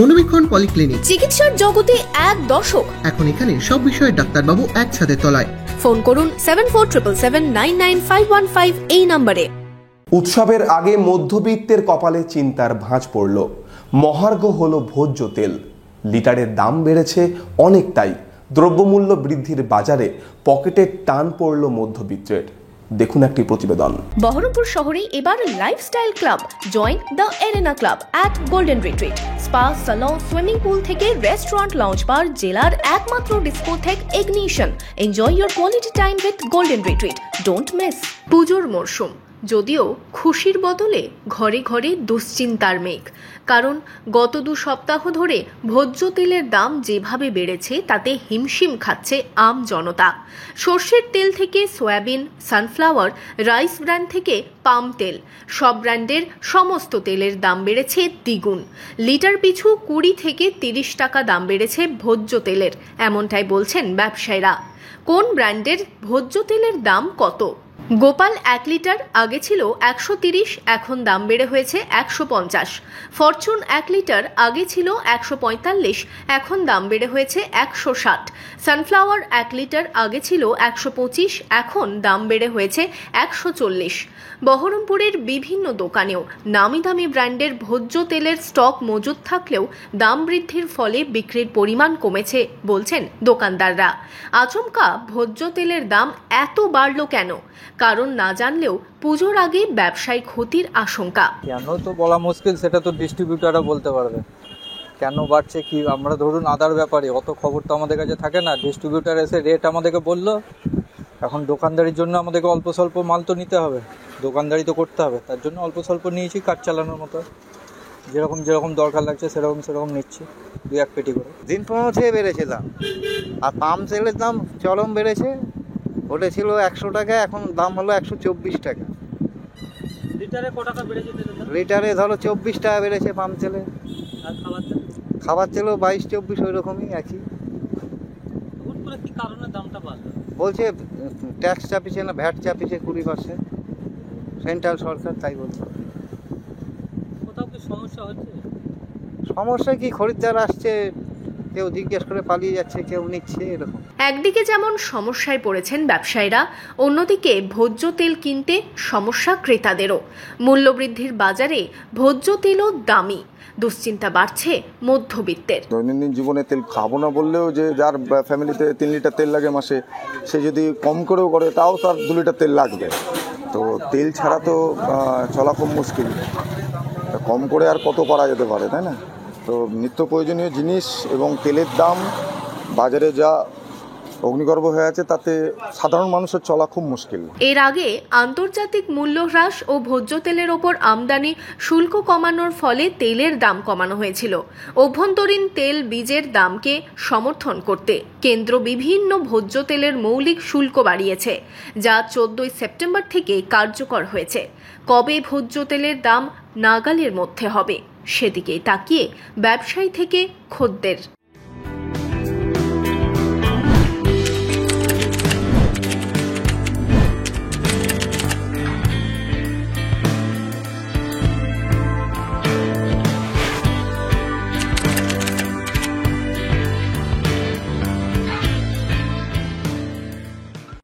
মনোবীক্ষণ polyclinic, চিকিৎসার জগতে এক দশক। এখন এখানে সব বিষয়ে ডাক্তারবাবু এক ছাদের তলায়। ফোন করুন 7477799515 এই নম্বরে। উৎসবের আগে মধ্যবিত্তের কপালে চিন্তার ভাঁজ পড়ল। মহার্ঘ হলো ভোজ্য তেল, লিটারের দাম বেড়েছে অনেকটাই। দ্রব্যমূল্য বৃদ্ধির বাজারে পকেটের টান পড়ল মধ্যবিত্তের। দেখুন একটি প্রতিবেদন। বহরমপুর শহরে এবার lifestyle club. Join the arena club at golden retreat. Spa, salon, swimming pool থেকে রেস্টুরেন্ট, লঞ্চ বার, জেলার একমাত্র discotheque ignition. Enjoy your quality time with golden retreat. Don't miss. পুজোর মরশুম, যদিও খুশির বদলে ঘরে ঘরে দুশ্চিন্তার মেঘ। কারণ গত 2 সপ্তাহ ধরে ভোজ্য তেলের দাম যেভাবে বেড়েছে তাতে হিমশিম খাচ্ছে আম জনতা। সর্ষের তেল থেকে সয়াবিন, সানফ্লাওয়ার, রাইস ব্র্যান্ড থেকে পাম তেল, সব ব্র্যান্ডের সমস্ত তেলের দাম বেড়েছে দ্বিগুণ। লিটার পিছু 20 থেকে 30 টাকা দাম বেড়েছে ভোজ্য তেলের, এমনটাই বলছেন ব্যবসায়ীরা। কোন ব্র্যান্ডের ভোজ্য তেলের দাম কত? গোপাল 1 লিটার আগে ছিল 130, এখন দাম বেড়ে হয়েছে 150। ফরচুন 1 লিটার আগে ছিল 145, এখন দাম বেড়ে হয়েছে 160। সানফ্লাওয়ার 1 লিটার আগে ছিল 125, এখন দাম বেড়ে হয়েছে 140। বহরমপুরের বিভিন্ন দোকানেও নামি দামি ব্র্যান্ডের ভোজ্য তেলের স্টক মজুদ থাকলেও দাম বৃদ্ধির ফলে বিক্রির পরিমাণ কমেছে বলছেন দোকানদাররা। আচমকা ভোজ্য তেলের দাম এত বাড়ল কেন? কারণ না জানলেও পুজোর আগে ব্যবসায়ী ক্ষতির আশঙ্কা। কেন তো বলা মুশকিল, সেটা তো ডিস্ট্রিবিউটাররা বলতে পারবে কেন বাড়ছে কি। আমরা ধরুন আদার ব্যাপারে অত খবর তো আমাদের কাছে থাকে না। ডিস্ট্রিবিউটার এসে রেট আমাদেরকে বললো, এখন দোকানদারির জন্য আমাদেরকে অল্প স্বল্প মাল তো নিতে হবে, দোকানদারি তো করতে হবে, তার জন্য অল্প স্বল্প নিয়েছি কাজ চালানোর মতো। যেরকম যেরকম দরকার লাগছে সেরকম নিচ্ছি, 2-1 পেটি করে। দিন 15 থেকে বেড়েছে দাম। আর পাম তেলের দাম চরম বেড়েছে। ওটা ছিল 100 টাকা, এখন দাম হলো 124 টাকা। লিটারে কত টাকা বেড়েছে? লিটারে ধরো 24 টাকা বেড়েছে পাম তেলে। আর খাবার তেল? খাবার তেলও 22-24 ওই রকমই একই। হুট করে কি কারণে দামটা বাড়লো? বলছে ট্যাক্স চাপিয়েছে না, ভ্যাট চাপিয়েছে 20%, সেন্ট্রাল সরকার, তাই বলছে। কোথাও কি সমস্যা হচ্ছে? সমস্যা কি, খরিদ্দার আসছে, কেউ জিজ্ঞেস করে পালিয়ে যাচ্ছে, কেউ নিচ্ছে, এরকম। একদিকে যেমন সমস্যায় পড়েছেন ব্যবসায়ীরা, অন্যদিকে ভোজ্য তেল কিনতে সমস্যা ক্রেতাদেরও। মূল্যবৃদ্ধির বাজারে ভোজ্য তেলও দামি, দুশ্চিন্তা বাড়ছে মধ্যবিত্তের। দৈনন্দিন জীবনে তেল খাবো না বললেও, যে যার ফ্যামিলিতে 3 লিটার তেল লাগে মাসে, সে যদি কম করেও করে তাও তার 2 লিটার তেল লাগবে। তো তেল ছাড়া তো চলা খুব মুশকিল। কম করে আর কত করা যেতে পারে, তাই না? তো নিত্য প্রয়োজনীয় জিনিস এবং তেলের দাম বাজারে যা অগ্নিগর্ভ হয়ে আছে, তাতে সাধারণ মানুষের চলা খুব মুশকিল। এর আগে আন্তর্জাতিক মূল্য হ্রাস ও ভোজ্য তেলের ওপর আমদানি শুল্ক কমানোর ফলে তেলের দাম কমানো হয়েছিল। অভ্যন্তরীণ তেল বীজের দামকে সমর্থন করতে কেন্দ্র বিভিন্ন ভোজ্য তেলের মৌলিক শুল্ক বাড়িয়েছে, যা 14 সেপ্টেম্বর থেকে কার্যকর হয়েছে। কবে ভোজ্য তেলের দাম নাগালের মধ্যে হবে, সেদিকেই তাকিয়ে ব্যবসায়ী থেকে খদ্দের।